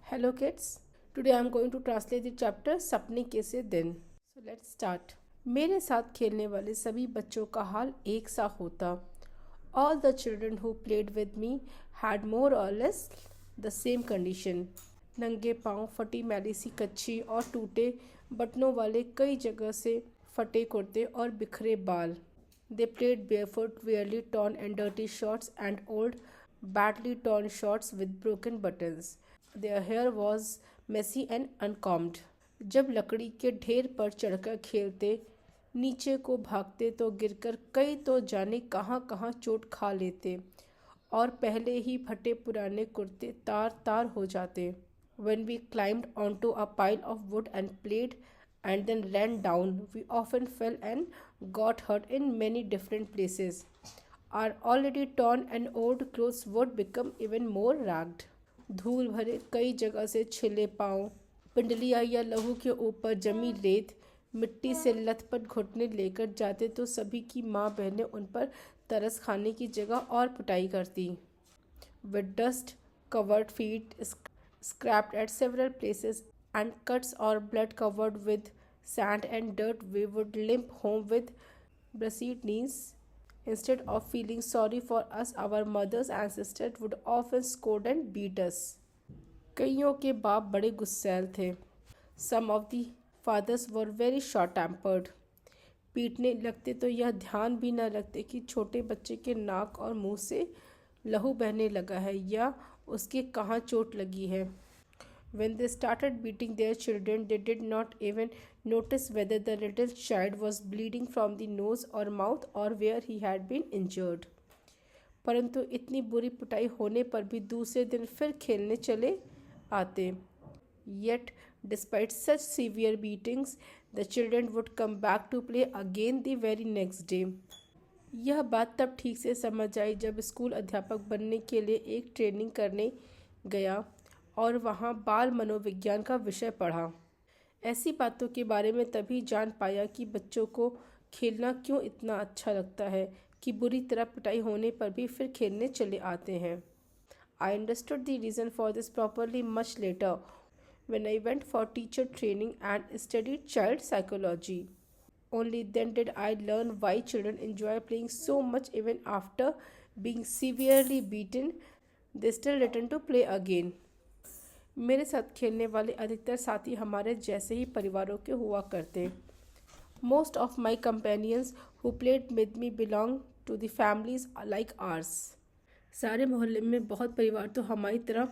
Hello kids. Today I am going to translate the chapter सपने कैसे दिन. So let's start. मेरे साथ खेलने वाले सभी बच्चों का हाल एक सा होता. All the children who played with me had more or less the same condition. नंगे पाँव, फटी मैली सी कच्ची और टूटे बटनों वाले कई जगह से फटे कुर्ते और बिखरे बाल. They played barefoot, weirdly torn and dirty shorts and old, badly torn shorts with broken buttons. Their hair was messy and uncombed. जब लकड़ी के ढेर पर चढ़कर खेलते, नीचे को भागते तो गिरकर कई तो जाने कहाँ कहाँ चोट खा लेते और पहले ही फटे पुराने कुर्ते तार तार हो जाते. When we climbed onto a pile of wood and played and then ran down, we often fell and got hurt in many different places. Our already torn and old clothes would become even more ragged. धूल भरे कई जगह से छिले पाँव, पिंडलिया या लहू के ऊपर जमी रेत, मिट्टी से लथपथ घुटने लेकर जाते तो सभी की माँ बहनें उन पर तरस खाने की जगह और पिटाई करती. With dust covered feet scraped at several places and cuts or blood covered with sand and dirt, we would limp home with bruised knees. Instead of feeling sorry for us, our mothers and sisters would often scold and beat us. कईयों के बाप बड़े गुस्सैल थे. Some of the fathers were very short-tempered. पीटने लगते तो यह ध्यान भी न रखते कि छोटे बच्चे के नाक और मुंह से लहू बहने लगा है या उसके कहाँ चोट लगी है. When they started beating their children, they did not even notice whether the little child was bleeding from the nose or mouth or where he had been injured. परंतु इतनी बुरी पिटाई होने पर भी दूसरे दिन फिर खेलने चले आते. Yet, despite such severe beatings, the children would come back to play again the very next day. यह बात तब ठीक से समझ आई जब स्कूल अध्यापक बनने के लिए एक ट्रेनिंग करने गया और वहाँ बाल मनोविज्ञान का विषय पढ़ा. ऐसी बातों के बारे में तभी जान पाया कि बच्चों को खेलना क्यों इतना अच्छा लगता है कि बुरी तरह पिटाई होने पर भी फिर खेलने चले आते हैं. I understood the reason for this properly much later when I went for teacher training and studied child psychology. Only then did I learn why children enjoy playing so much even after being severely beaten. They still return to play again. मेरे साथ खेलने वाले अधिकतर साथी हमारे जैसे ही परिवारों के हुआ करते. Most of my companions who played with me belong to the families like ours. सारे मोहल्ले में बहुत परिवार तो हमारी तरह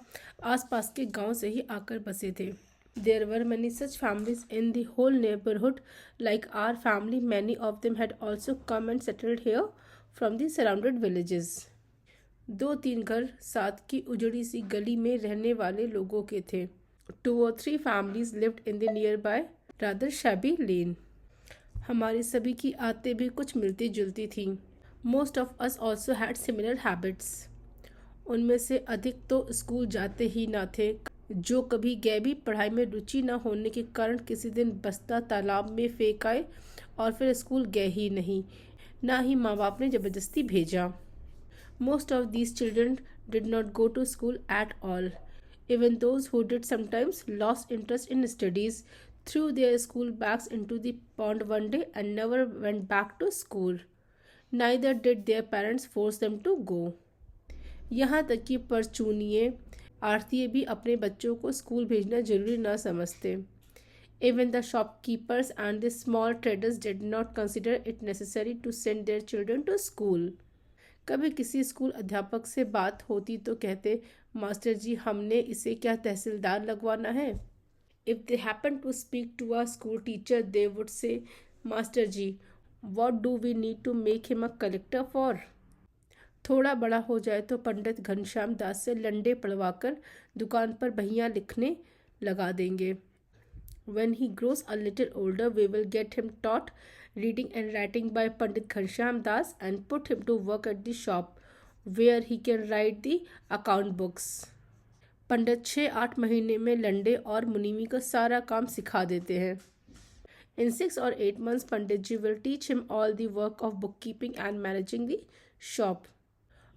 आसपास के गांव से ही आकर बसे थे. There were many such families in the whole neighborhood like our family. Many of them had also come and settled here from the surrounded villages. 2-3 घर साथ की उजड़ी सी गली में रहने वाले लोगों के थे. 2 or 3 families lived in the nearby rather shabby lane. हमारी सभी की आदतें भी कुछ मिलती जुलती थीं. Most of us also had similar habits. उनमें से अधिक तो स्कूल जाते ही ना थे. जो कभी गए भी पढ़ाई में रुचि न होने के कारण किसी दिन बस्ता तालाब में फेंक आए और फिर स्कूल गए ही नहीं, ना ही माँ बाप ने ज़बरदस्ती भेजा. Most of these children did not go to school at all. Even those who did sometimes lost interest in studies, threw their school bags into the pond one day and never went back to school. Neither did their parents force them to go. यहाँ तक कि परचूनिए आरतीय भी अपने बच्चों को school भेजना जरूरी न समझते. Even the shopkeepers and the small traders did not consider it necessary to send their children to school. कभी किसी स्कूल अध्यापक से बात होती तो कहते, मास्टर जी हमने इसे क्या तहसीलदार लगवाना है. If they happened to speak to a school teacher, they would say, master ji what do we need to make him a collector for? थोड़ा बड़ा हो जाए तो पंडित घनश्याम दास से लंडे पढ़वाकर दुकान पर बहियाँ लिखने लगा देंगे. When he grows a little older, we will get him taught reading and writing by Pandit Ghanshyam Das and put him to work at the shop where he can write the account books. पंडित 6-8 महीने में लंडे और मुनीमी का सारा काम सिखा देते हैं. In 6 or 8 months, Pandit ji will teach him all the work of bookkeeping and managing the shop.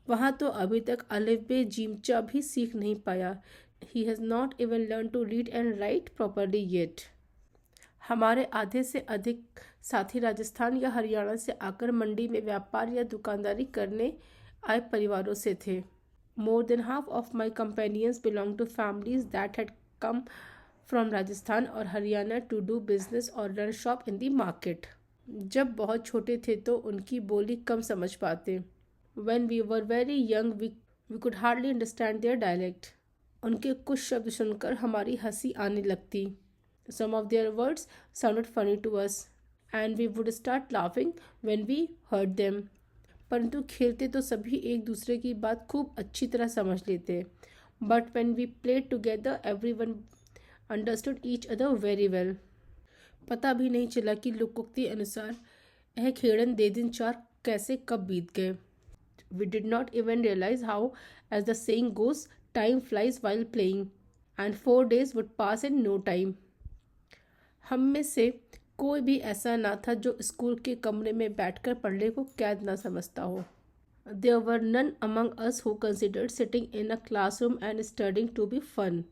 वहाँ तो अभी तक अलिफ बे जीमचा भी सीख नहीं पाया He has not even learned to read and write properly yet. हमारे आधे से अधिक साथी राजस्थान या हरियाणा से आकर मंडी में व्यापार या दुकानदारी करने आए परिवारों से थे. More than half of my companions belong to families that had come from Rajasthan और Haryana to do business or run shop in the market. जब बहुत छोटे थे तो उनकी बोली कम समझ पाते. When we were very young, we could hardly understand their dialect. उनके कुछ शब्द सुनकर हमारी हंसी आने लगती. Some of their words sounded funny to us, and we would start laughing when we heard them. परंतु खेलते तो सभी एक दूसरे की बात खूब अच्छी तरह समझ लेते. But when we played together, everyone understood each other very well. पता भी नहीं चला कि लोकोक्ति अनुसार यह खेड़न दे दिन चार कैसे कब बीत गए. We did not even realize how, as the saying goes, time flies while playing, and 4 days would pass in no time. हम में से कोई भी ऐसा ना था जो स्कूल के कमरे में बैठकर पढ़ने को कैद ना समझता हो. There were none among us who considered sitting in a classroom and studying to be fun.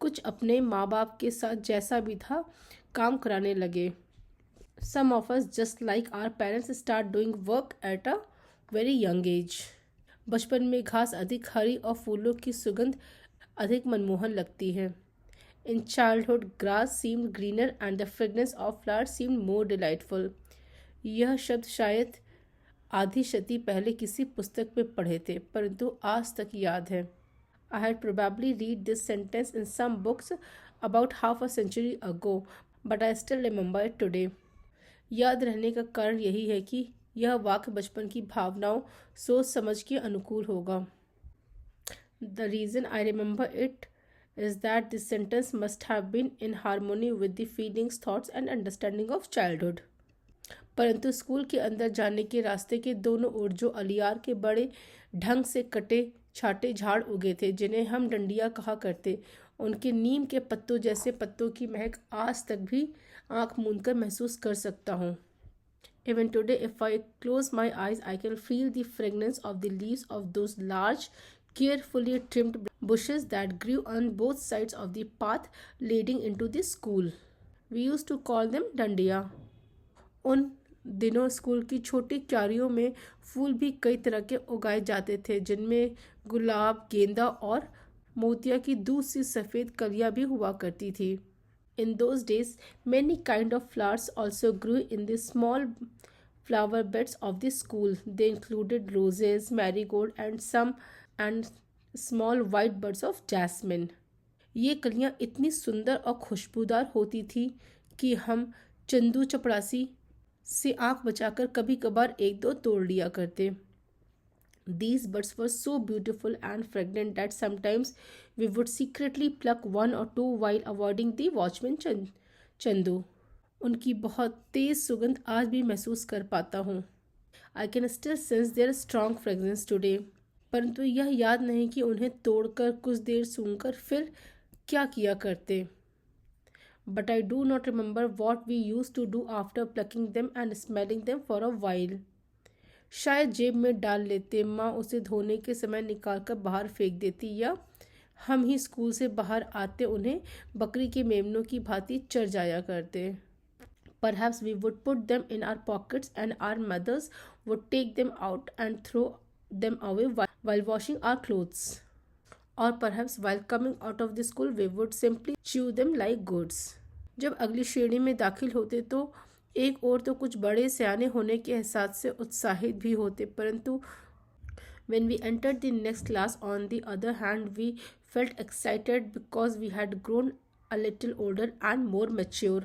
कुछ अपने माँ बाप के साथ जैसा भी था काम कराने लगे. Some of us, just like our parents, start doing work at a very young age. बचपन में घास अधिक हरी और फूलों की सुगंध अधिक मनमोहन लगती है. In childhood, grass seemed greener and the fragrance of flowers seemed more delightful. यह शब्द शायद आधी शती पहले किसी पुस्तक में पढ़े थे, परंतु आज तक याद है. I had probably read this sentence in some books about half a century ago, but I still remember it today. याद रहने का कारण यही है कि यह वाक्य बचपन की भावनाओं सोच समझ के अनुकूल होगा. The reason I remember it is that this sentence must have been in harmony with the feelings, thoughts and understanding of childhood. परंतु स्कूल के अंदर जाने के रास्ते के दोनों ओर जो अलियार के बड़े ढंग से कटे छाटे झाड़ उगे थे, जिन्हें हम डंडिया कहा करते, उनके नीम के पत्तों जैसे पत्तों की महक आज तक भी आंख मूंदकर महसूस कर सकता हूँ. Even today, if I close my eyes, I can feel the fragrance of the leaves of those large, carefully trimmed bushes that grew on both sides of the path leading into the school. We used to call them dandiya. उन दिनों school की छोटी क्यारियों में फूल भी कई तरह के उगाए जाते थे, जिनमें गुलाब, गेंदा और मोतिया की दूध सी सफ़ेद कलियां भी हुआ करती थी. In those days, many kind of flowers also grew in the small flower beds of the school. They included roses, marigold, and small white buds of jasmine. ये कलियां इतनी सुंदर और खुशबूदार होती थी कि हम चंदू चपड़ासी से आंख बचाकर कभी कभार एक दो तोड़ लिया करते. These buds were so beautiful and fragrant that sometimes we would secretly pluck one or two while avoiding the watchman Chandu. उनकी बहुत तेज़ सुगंध आज भी महसूस कर पाता हूँ. I can still sense their strong fragrance today. परंतु यह याद नहीं कि उन्हें तोड़कर कुछ देर सूंघकर फिर क्या किया करते. But I do not remember what we used to do after plucking them and smelling them for a while. शायद जेब में डाल लेते, माँ उसे धोने के समय निकालकर बाहर फेंक देती, या हम ही स्कूल से बाहर आते उन्हें बकरी के मेमनों की भांति चर जाया करते. Perhaps we would put them in our pockets and our mothers would take them out and throw them away while washing our clothes. Or perhaps while coming out of the school we would simply chew them like goods. जब अगली श्रेणी में दाखिल होते तो एक और तो कुछ बड़े सयाने होने के एहसास से उत्साहित भी होते, परंतु when we entered the next class, on the other hand, we felt excited because we had grown a little older and more mature.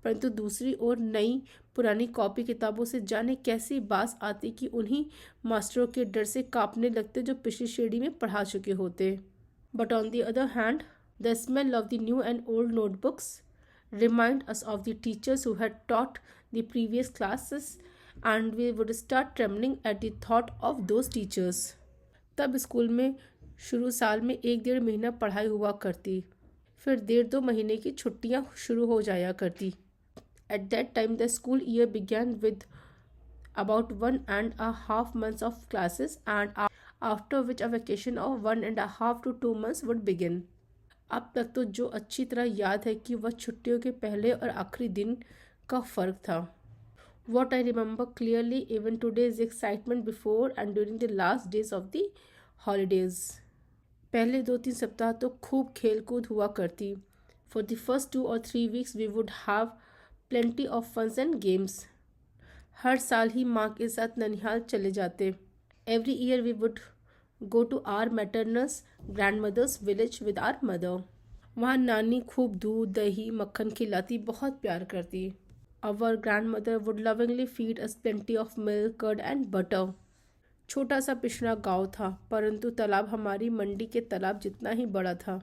परंतु दूसरी ओर नई पुरानी कॉपी किताबों से जाने कैसी बात आती कि उन्हीं मास्टरों के डर से कांपने लगते जो पिछली श्रेणी में पढ़ा चुके होते. But on the other hand, the smell of the new and old notebooks remind us of the teachers who had taught the previous classes, and we would start trembling at the thought of those teachers. तब school में शुरू साल में 1-1.5 महीना पढ़ाई हुआ करती, फिर 1.5-2 महीने की छुट्टियां शुरू हो जाया करती. At that time the school year began with about 1.5 months of classes, and after which a vacation of 1.5 to 2 months would begin. अब तक तो जो अच्छी तरह याद है कि वह छुट्टियों के पहले और आखिरी दिन का फ़र्क था. What I remember clearly even today is the excitement before and during the last days of the holidays. पहले 2-3 सप्ताह तो खूब खेल कूद हुआ करती. For the first 2 or 3 weeks we would have plenty of funs and games. हर साल ही माँ के साथ ननिहाल चले जाते. Every year we would go to our maternal grandmother's village with our mother. वहाँ नानी खूब दूध दही मक्खन खिलाती, बहुत प्यार करती. Our grandmother would lovingly feed us plenty of milk, curd and butter. छोटा सा पिछड़ा गांव था, परंतु तालाब हमारी मंडी के तालाब जितना ही बड़ा था.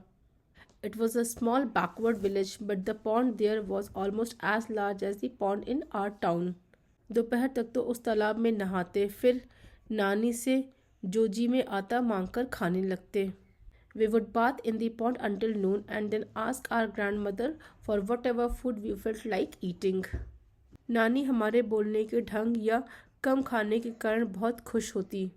It was a small backward village, but the pond there was almost as large as the pond in our town. दोपहर तक तो उस तालाब में नहाते, फिर नानी से जोजी में आटा मांगकर खाने लगते. We would bath in the pond until noon and then ask our grandmother for whatever food we felt like eating. नानी हमारे बोलने के ढंग या कम खाने के कारण बहुत खुश होती.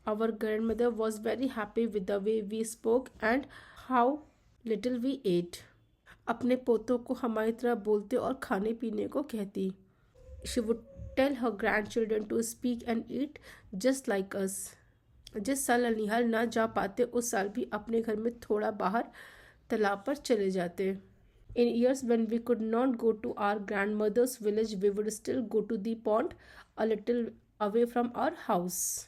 Our grandmother was very happy with the way we spoke and how little we ate. अपने पोतों को हमारी तरह बोलते और खाने पीने को कहती. She would tell her grandchildren to speak and eat just like us. जिस साल ननिहाल ना जा पाते उस साल भी अपने घर में थोड़ा बाहर तालाब पर चले जाते. In years when we could not go to our grandmother's village, we would still go to the pond a little away from our house.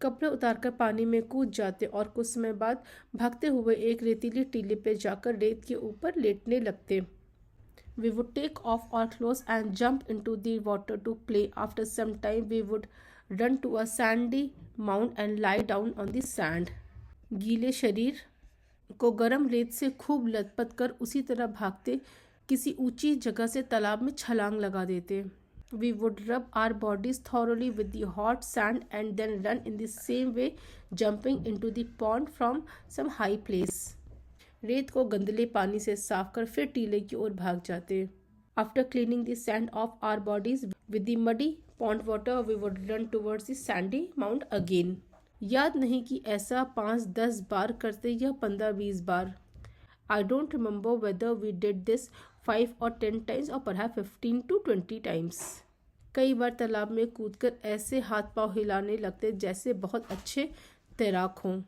कपड़े उतारकर पानी में कूद जाते और कुछ समय बाद भागते हुए एक रेतीली टीले पे जाकर रेत के ऊपर लेटने लगते. We would take off our clothes and jump into the water to play. After some time, we would run to a sandy mound and lie down on the sand. गीले शरीर को गर्म रेत से खूब लथपथ कर उसी तरह भागते किसी ऊंची जगह से तालाब में छलांग लगा देते. We would rub our bodies thoroughly with the hot sand and then run in the same way, jumping into the pond from some high place. रेत को गंदले पानी से साफ कर फिर टीले की ओर भाग जाते. After cleaning the sand off our bodies with the muddy pond water, we would run towards the sandy mound again. याद नहीं कि ऐसा 5-10 बार करते या 15-20 बार. I don't remember whether we did this 5 or 10 times or perhaps 15 to 20 times. कई बार तालाब में कूदकर ऐसे हाथ पांव हिलाने लगते जैसे बहुत अच्छे तैराक हों.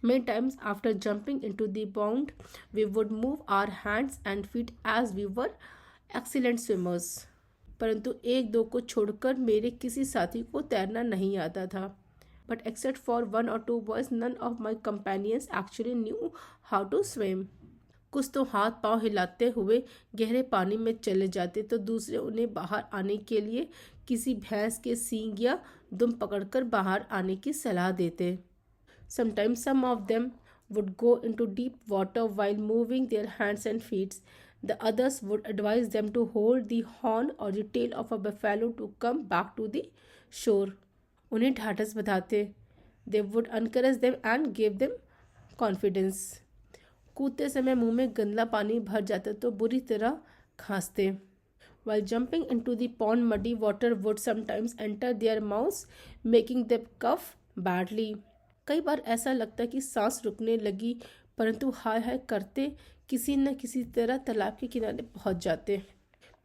Many times after jumping into the pond, we would move our hands and feet as we were excellent swimmers. परंतु एक दो को छोड़कर मेरे किसी साथी को तैरना नहीं आता था. But except for 1 or 2 boys, none of my companions actually knew how to swim. कुछ तो हाथ पांव हिलाते हुए गहरे पानी में चले जाते तो दूसरे उन्हें बाहर आने के लिए किसी भैंस के सींग या दुम पकड़कर बाहर आने की सलाह देते. Sometimes some of them would go into deep water while moving their hands and feet. The others would advise them to hold the horn or the tail of a buffalo to come back to the shore. उन्हें ढाढ़स बंधाते. They would encourage them and give them confidence. कूदते समय मुंह में गंदला पानी भर जाता तो बुरी तरह खांसते. While jumping into the pond, muddy water would sometimes enter their mouths, making them cough badly. कई बार ऐसा लगता कि सांस रुकने लगी, परंतु हाय हाय करते किसी न किसी तरह तालाब के किनारे पहुंच जाते.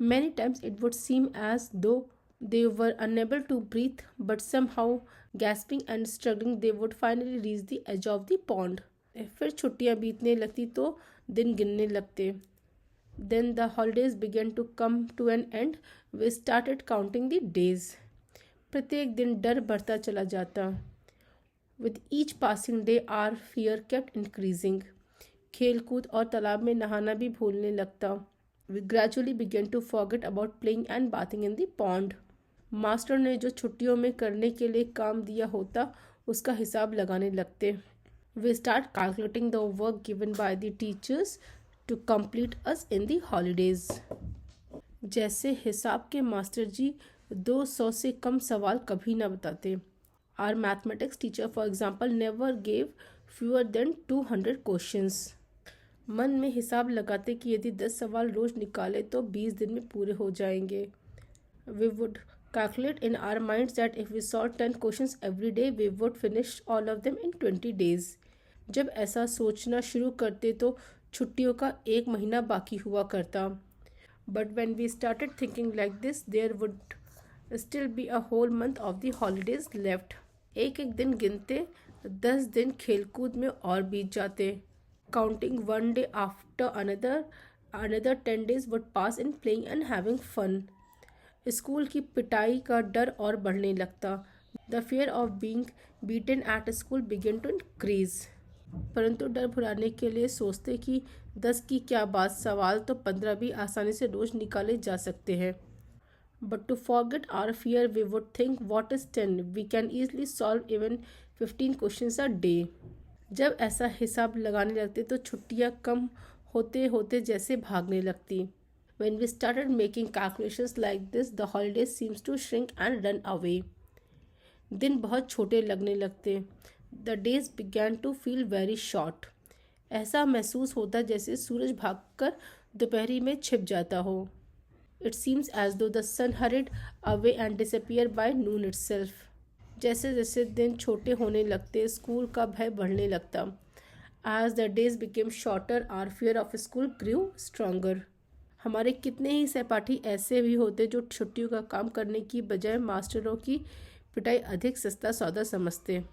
Many times it would seem as though they were unable to breathe, but somehow, gasping and struggling, they would finally reach the edge of the pond. फिर छुट्टियां बीतने लगती तो दिन गिनने लगते. Then the holidays began to come to an end. We started counting the days. प्रत्येक दिन डर बढ़ता चला जाता. With each passing day, our fear kept increasing. खेल कूद और तालाब में नहाना भी भूलने लगता. We gradually began to forget about playing and bathing in the pond. Master ने जो छुट्टियों में करने के लिए काम दिया होता उसका हिसाब लगाने लगते. We start calculating the work given by the teachers to complete us in the holidays. जैसे हिसाब के मास्टर जी 200 से कम सवाल कभी ना बताते. Our mathematics teacher, for example, never gave fewer than 200 questions. मन में हिसाब लगाते कि यदि 10 सवाल रोज निकाले तो 20 दिन में पूरे हो जाएंगे. We would calculate in our minds that if we solved 10 questions every day, we would finish all of them in 20 days. जब ऐसा सोचना शुरू करते तो छुट्टियों का 1 महीना बाकी हुआ करता। But when we started thinking like this there would still be a whole month of the holidays left. एक एक दिन गिनते 10 दिन खेलकूद में और बीत जाते। Counting one day after another 10 days would pass in playing and having fun. School की पिटाई का डर और बढ़ने लगता। The fear of being beaten at school began to increase. परंतु डर भुलाने के लिए सोचते कि 10 की क्या बात, सवाल तो 15 भी आसानी से रोज निकाले जा सकते हैं। But to forget our fear we would think what is 10, we can easily solve even 15 questions a day. जब ऐसा हिसाब लगाने लगते तो छुट्टियां कम होते होते जैसे भागने लगती। When we started making calculations like this, the holiday seems to shrink and run away. दिन बहुत छोटे लगने लगते। The days began to feel very short. ऐसा महसूस होता जैसे सूरज भागकर दोपहरी में छिप जाता हो। It seems as though the sun hurried away and disappeared by noon itself. जैसे जैसे दिन छोटे होने लगते स्कूल का भय बढ़ने लगता। As the days became shorter, our fear of school grew stronger. हमारे कितने ही सहपाठी ऐसे भी होते जो छुट्टियों का काम करने की बजाय मास्टरों की पिटाई अधिक सस्ता सौदा समझते।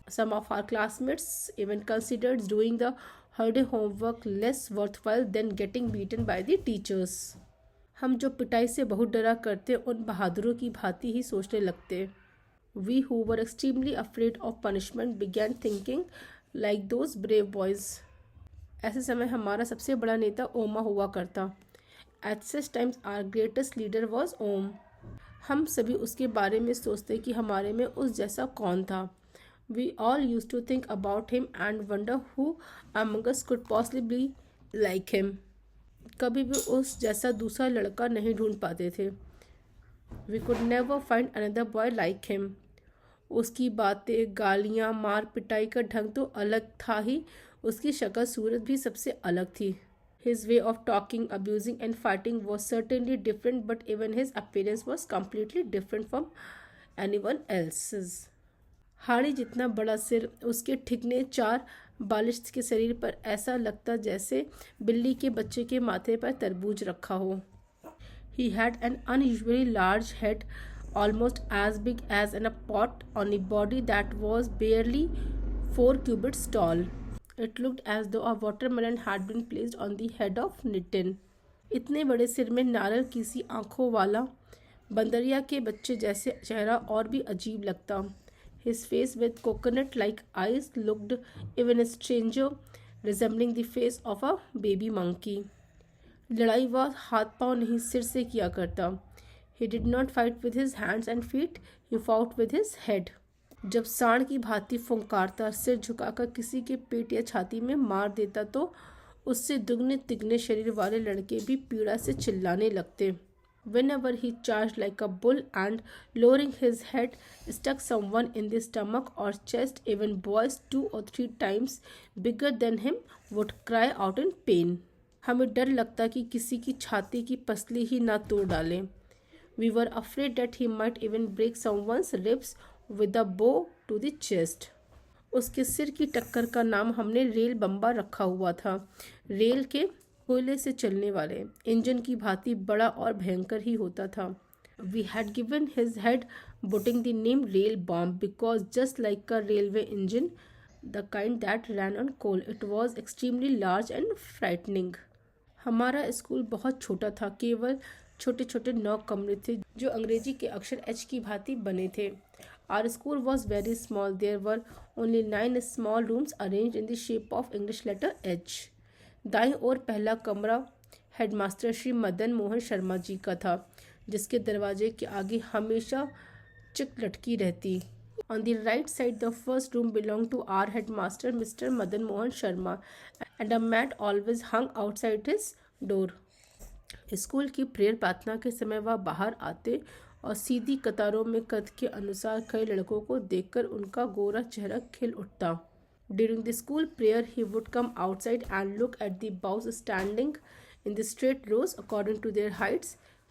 Some of our classmates even considered doing the holiday homework less worthwhile than getting beaten by the teachers. हम जो पिटाई से बहुत डरा करते उन बहादुरों की भांति ही सोचने लगते। We who were extremely afraid of punishment began thinking like those brave boys. ऐसे समय हमारा सबसे बड़ा नेता ओमा हुआ करता। At such times our greatest leader was ओम। हम सभी उसके बारे में सोचते कि हमारे में उस जैसा कौन था। We all used to think about him and wonder who among us could possibly like him. कभी भी उस जैसा दूसरा लड़का नहीं ढूंढ पाते थे। We could never find another boy like him. उसकी बातें, गालियाँ, मार पिटाई का ढंग तो अलग था ही, उसकी शक्ल सूरत भी सबसे अलग थी। His way of talking, abusing and fighting was certainly different, but even his appearance was completely different from anyone else's. हाड़ी जितना बड़ा सिर, उसके ठिकने 4 बालिश के शरीर पर ऐसा लगता जैसे बिल्ली के बच्चे के माथे पर तरबूज रखा हो। He had an unusually large head, almost as big as a pot, on a body that was barely 4 cubits tall. It looked as though a watermelon had been placed on the head of Nitin. इतने बड़े सिर में नारल की सी आँखों वाला बंदरिया के बच्चे जैसे चेहरा और भी अजीब लगता। His face with coconut-like eyes looked even stranger, resembling the face of a baby monkey. लड़ाई वह हाथ पांव नहीं सिर से किया करता। He did not fight with his hands and feet, he fought with his head. जब सांड की भांति फुंकारता, सिर झुकाकर किसी के पेट या छाती में मार देता तो उससे दुगने तिगने शरीर वाले लड़के भी पीड़ा से चिल्लाने लगते। Whenever he charged like a bull and, lowering his head, struck someone in the stomach or chest, even boys 2 or 3 times bigger than him would cry out in pain. हमें डर लगता कि किसी की छाती की पसली ही ना तोड़ डाले। We were afraid that he might even break someone's ribs with a bow to the chest. उसके सिर की टक्कर का नाम हमने रेल बम्बा रखा हुआ था। रेल के कोयले से चलने वाले इंजन की भांति बड़ा और भयंकर ही होता था। We had given his head putting the name rail bomb because just like a railway engine, the kind that ran on coal, it was extremely large and frightening. हमारा स्कूल बहुत छोटा था, केवल छोटे छोटे 9 कमरे थे जो अंग्रेजी के अक्षर H की भांति बने थे। Our school was very small. There were only 9 small rooms arranged in the shape of English letter H. दाईं ओर पहला कमरा हेडमास्टर श्री मदन मोहन शर्मा जी का था, जिसके दरवाजे के आगे हमेशा चिक लटकी रहती। On the right side the first room belong to our headmaster mister Madan Mohan Sharma and a mat always hung outside his door. School की प्रेयर प्रार्थना के समय वह बाहर आते और सीधी कतारों में कद के अनुसार कई लड़कों को देखकर उनका गोरा चेहरा खिल उठता। During the school prayer, he would come outside and look at the boys standing in the straight rows according to their heights.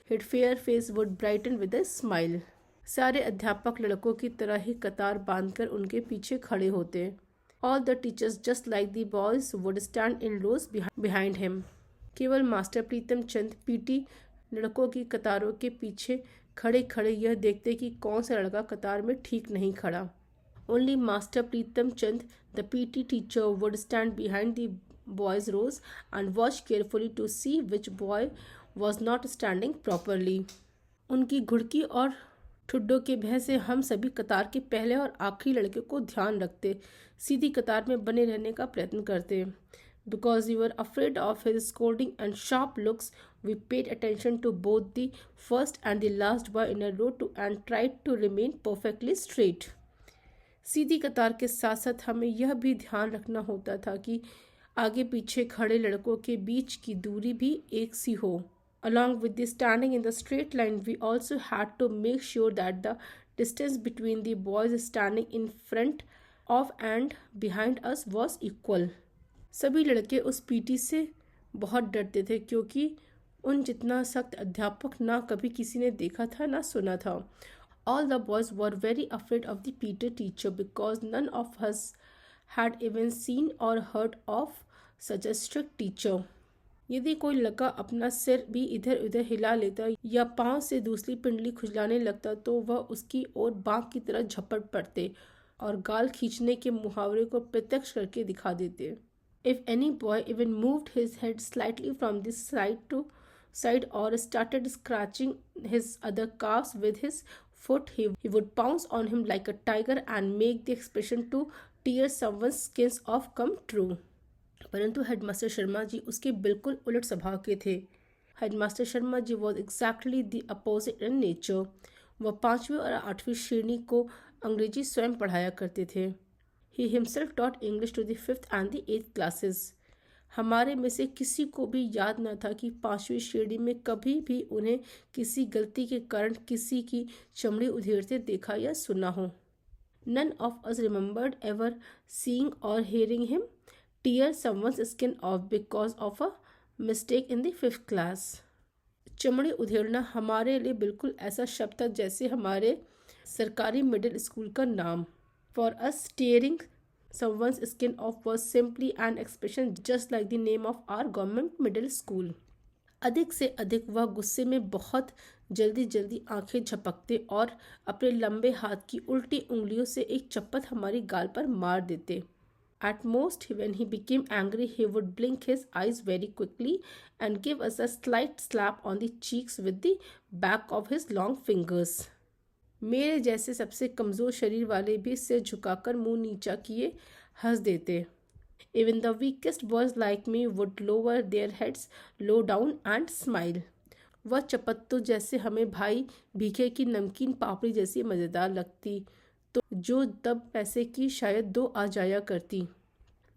His fair face would brighten with a smile. सारे अध्यापक लड़कों की तरह ही कतार बांधकर उनके पीछे खड़े होते। All the teachers, just like the boys, would stand in rows behind him. केवल मास्टर प्रीतम चंद पीटी लड़कों की कतारों के पीछे खड़े खड़े यह देखते कि कौन सा लड़का कतार में ठीक नहीं खड़ा. Only Master Pritam Chand, the PT teacher, would stand behind the boys' rows and watch carefully to see which boy was not standing properly. उनकी घुड़की और ठुड्डों के भय से हम सभी कतार के पहले और आखिरी लड़के को ध्यान रखते, सीधी कतार में बने रहने का प्रयत्न करते. Because we were afraid of his scolding and sharp looks, we paid attention to both the first and the last boy in a row and tried to remain perfectly straight. सीधी कतार के साथ साथ हमें यह भी ध्यान रखना होता था कि आगे पीछे खड़े लड़कों के बीच की दूरी भी एक सी हो. Along with the standing in the straight line, we also had to make sure that the distance between the boys standing in front of and behind us was equal. सभी लड़के उस पीटी से बहुत डरते थे क्योंकि उन जितना सख्त अध्यापक ना कभी किसी ने देखा था ना सुना था. All the boys were very afraid of the PT teacher because none of us had even seen or heard of such a strict teacher. यदि कोई लड़का अपना सिर भी इधर उधर हिला लेता या पाँव से दूसरी पिंडली खुजलाने लगता तो वह उसकी ओर बाँग की तरह झपट पड़ते और गाल खींचने के मुहावरे को प्रत्यक्ष करके दिखा देते. If any boy even moved his head slightly from this side to side or started scratching his other calves with his foot, he would pounce on him like a tiger and make the expression to tear someone's skins off come true. परंतु headmaster Sharma ji उसके बिल्कुल उलट स्वभाव के थे. Headmaster Sharma ji was exactly the opposite in nature. वह 5वीं और 8वीं श्रेणी को अंग्रेजी स्वयं पढ़ाया करते थे. He himself taught English to the 5th and the 8th classes. हमारे में से किसी को भी याद न था कि 5वीं श्रेणी में कभी भी उन्हें किसी गलती के कारण किसी की चमड़ी उधेड़ते देखा या सुना हो. None of us remembered ever seeing or hearing him tear someone's skin off because of a mistake in the 5th class. चमड़ी उधेड़ना हमारे लिए बिल्कुल ऐसा शब्द था जैसे हमारे सरकारी मिडिल स्कूल का नाम. For us, tearing someone's skin off was simply an expression just like the name of our government middle school. अधिक से अधिक वह गुस्से में बहुत जल्दी जल्दी आंखें झपकते और अपने लंबे हाथ की उल्टी उंगलियों से एक चप्पट हमारी गाल पर मार देते. At most, when he became angry, he would blink his eyes very quickly and give us a slight slap on the cheeks with the back of his long fingers. मेरे जैसे सबसे कमज़ोर शरीर वाले भी सिर झुकाकर मुंह नीचा किए हंस देते. Even the weakest boys like me would lower their heads low down and smile. वह चपत्तों जैसे हमें भाई भीखे की नमकीन पापड़ी जैसी मज़ेदार लगती तो जो तब पैसे की शायद 2 आ जाया करती.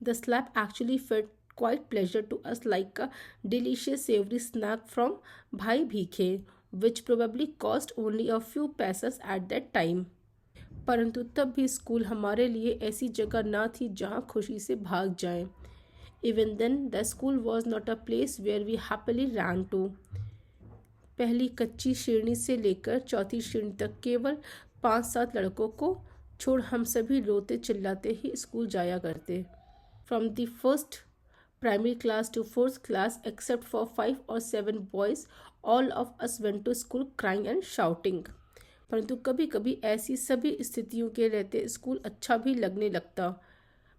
The slap actually felt quite pleasure to us like a delicious savory snack from भाई भीखे, which probably cost only a few paisas at that time. परंतु तब भी स्कूल हमारे लिए ऐसी जगह ना थी जहाँ खुशी से भाग जाएं. Even then, the school was not a place where we happily ran to. पहली कच्ची श्रेणी से लेकर 4थी श्रेणी तक केवल 5-7 लड़कों को छोड़ हम सभी रोते चिल्लाते ही स्कूल जाया करते. From the first primary class to 4th class, except for 5 or 7 boys, all of us went to school crying and shouting. परंतु कभी कभी ऐसी सभी स्थितियों के रहते स्कूल अच्छा भी लगने लगता.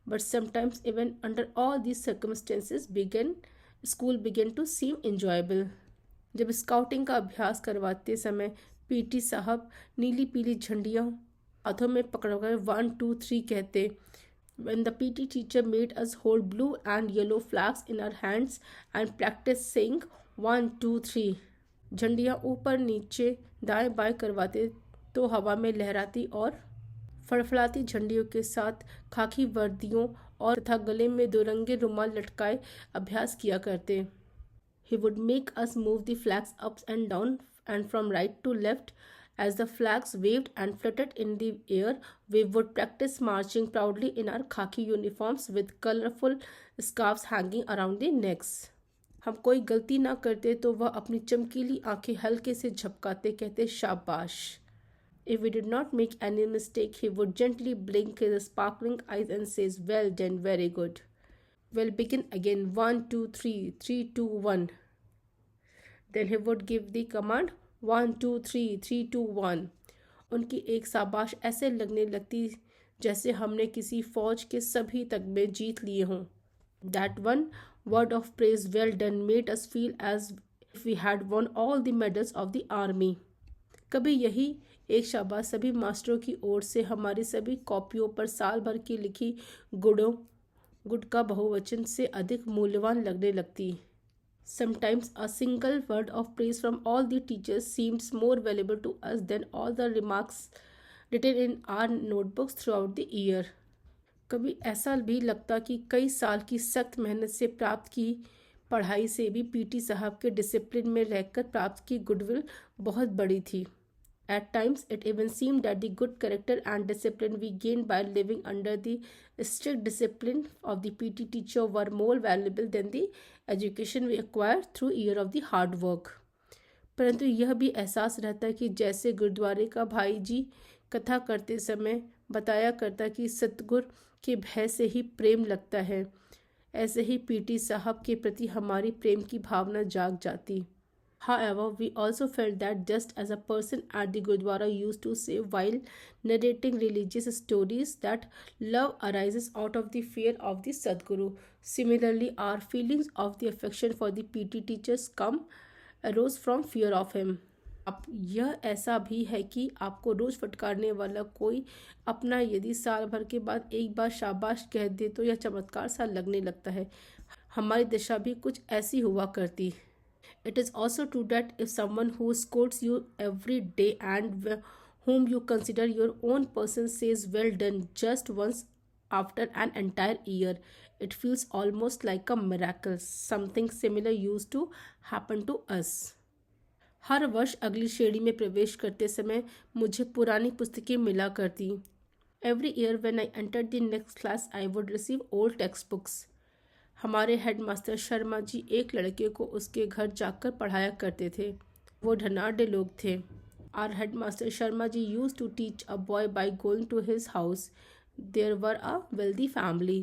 But sometimes even under all these circumstances school began to seem enjoyable. जब स्काउटिंग का अभ्यास करवाते समय पीटी साहब नीली पीली झंडियाँ हाथों में पकड़कर 1 2 3 कहते. When the PT teacher made us hold blue and yellow flags in our hands and practice saying 1 2 3, झंडियाँ ऊपर नीचे दाएं बाएं करवाते तो हवा में लहराती और फड़फड़ाती झंडियों के साथ खाकी वर्दियों और तथा गले में 2 रंगे रुमाल लटकाए अभ्यास किया करते. He would make us move the flags up and down and from right to left. As the flags waved and fluttered in the air, we would practice marching proudly in our khaki uniforms with colorful scarves hanging around the necks. हम कोई गलती ना करते तो वह अपनी चमकीली आंखें हल्के से झपकाते कहते शाबाश. If we did not make any mistake, he would gently blink his sparkling eyes and says, "Well done, very good." We'll begin again. 1, 2, 3, 3, 2, 1. Then he would give the command 1, 2, 3, 3, 2, 1. उनकी एक शाबाश ऐसे लगने लगती जैसे हमने किसी फौज के सभी तगमे जीत लिए हों. That one word of praise, "well done," made us feel as if we had won all the medals of the army. कभी यही एक शाबाश सभी मास्टरों की ओर से हमारी सभी कॉपियों पर साल भर की लिखी गुड का बहुवचन से अधिक मूल्यवान लगने लगती. Sometimes a single word of praise from all the teachers seems more valuable to us than all the remarks written in our notebooks throughout the year. कभी ऐसा भी लगता कि कई साल की सख्त मेहनत से प्राप्त की पढ़ाई से भी पीटी साहब के डिसिप्लिन में रहकर प्राप्त की गुडविल बहुत बड़ी थी. At times, it even seemed that the good character and discipline we gained by living under the strict discipline of the PT teacher were more valuable than the education we acquired through year of the hard work. परंतु यह भी एहसास रहता कि जैसे गुरुद्वारे का भाई जी कथा करते समय बताया करता कि सतगुर के भय से ही प्रेम लगता है, ऐसे ही पीटी साहब के प्रति हमारी प्रेम की भावना जाग जाती. However, we also felt that just as a person at the Gurdwara used to say while narrating religious stories that love arises out of the fear of the Sadguru, similarly our feelings of the affection for the PT teachers arose from fear of him. अब यह ऐसा भी है कि आपको रोज़ फटकारने वाला कोई अपना यदि साल भर के बाद एक बार शाबाश कह दे तो यह चमत्कार सा लगने लगता है. हमारी दशा भी कुछ ऐसी हुआ करती. It is also true that if someone who scolds you every day and whom you consider your own person says "well done" just once after an entire year, it feels almost like a miracle. Something similar used to happen to us. हर वर्ष अगली श्रेणी में प्रवेश करते समय मुझे पुरानी पुस्तकें मिला करती. Every year when I entered the next class, I would receive old textbooks. हमारे हेडमास्टर शर्मा जी एक लड़के को उसके घर जाकर पढ़ाया करते थे. वो धनाढ़ लोग थे. Our headmaster Sharma ji used to teach a boy by going to his house. There were a wealthy family.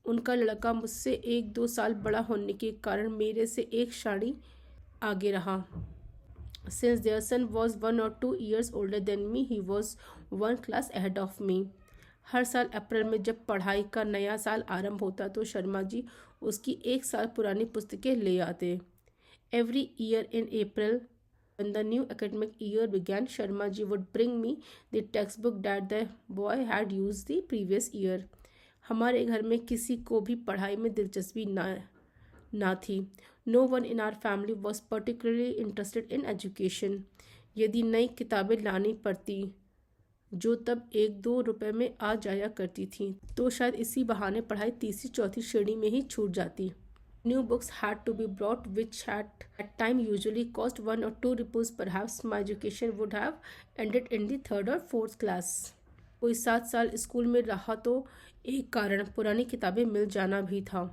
उनका लड़का मुझसे 1-2 साल बड़ा होने के कारण मेरे से एक श्रेणी आगे रहा. Since their son was 1 or 2 years older than me, he was 1 class ahead of me. हर साल अप्रैल में जब पढ़ाई का नया साल आरंभ होता तो शर्मा जी उसकी 1 साल पुरानी पुस्तकें ले आते. Every year in April, when the new academic year began, Sharma ji would bring me the textbook that the boy had used the previous year. हमारे घर में किसी को भी पढ़ाई में दिलचस्पी ना थी. No one in our family was particularly interested in education. यदि नई किताबें लानी पड़ती जो तब 1-2 रुपए में आ जाया करती थी तो शायद इसी बहाने पढ़ाई 3री-4थी श्रेणी में ही छूट जाती. New books had to be brought which had at time usually cost 1 or 2 rupees. Perhaps my education would have ended in the 3rd or 4th class. कोई 7 साल स्कूल में रहा तो एक कारण पुरानी किताबें मिल जाना भी था.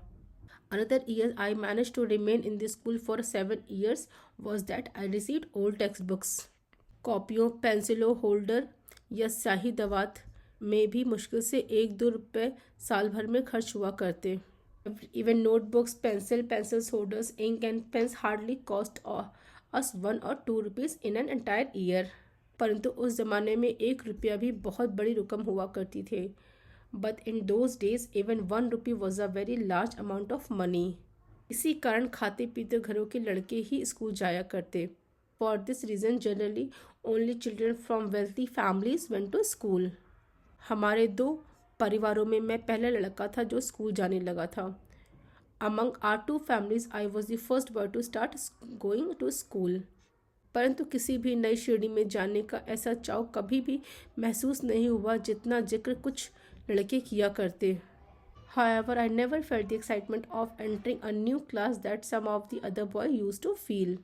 Another year I managed to remain in the school for 7 years was that I received old textbooks. कॉपियों, पेंसिलों, होल्डर या स्याही दवात में भी मुश्किल से 1-2 रुपये साल भर में खर्च हुआ करते. Even notebooks, pencils, holders, ink and pens hardly cost us 1 or 2 rupees in an entire year. परंतु उस ज़माने में 1 रुपया भी बहुत बड़ी रकम हुआ करती थे. But in those days, even 1 rupee was a very large amount of money. इसी कारण खाते पीते घरों के लड़के ही स्कूल जाया करते. For this reason, generally, only children from wealthy families went to school. हमारे 2 परिवारों में मैं पहला लड़का था जो स्कूल जाने लगा था. Among our 2 families, I was the first boy to start going to school. परंतु किसी भी नई श्रेणी में जाने का ऐसा चाव कभी भी महसूस नहीं हुआ जितना जिक्र कुछ लड़के किया करते. However, I never felt the excitement of entering a new class that some of the other boys used to feel.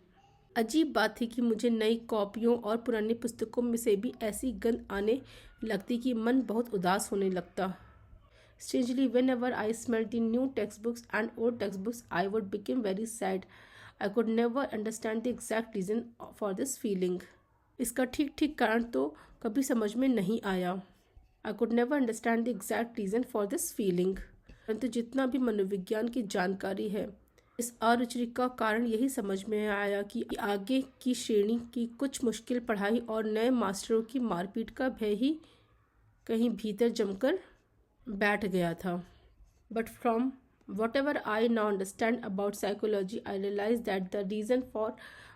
अजीब बात थी कि मुझे नई कॉपियों और पुरानी पुस्तकों में से भी ऐसी गंध आने लगती कि मन बहुत उदास होने लगता. Strangely, whenever I smelled the new textbooks and old textbooks, I would become very sad. I could never understand the exact reason for this feeling. इसका ठीक ठीक कारण तो कभी समझ में नहीं आया। I could never understand the exact reason for this feeling. परंतु जितना भी मनोविज्ञान की जानकारी है, इस अरुचि का कारण यही समझ में आया कि आगे की श्रेणी की कुछ मुश्किल पढ़ाई और नए मास्टरों की मारपीट का भय ही कहीं भीतर जमकर बैठ गया था। But from whatever I now understand about psychology, I realize that the reason for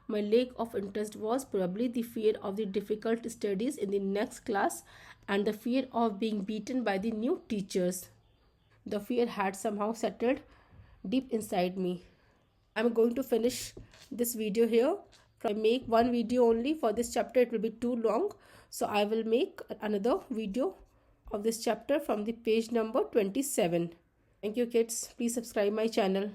my lack of interest was probably the fear of the difficult studies in the next class and the fear of being beaten by the new teachers. The fear had somehow settled deep inside me. I'm going to finish this video here. If I make one video only for this chapter, it will be too long. So I will make another video of this chapter from the page number 27. Thank you kids. Please subscribe my channel.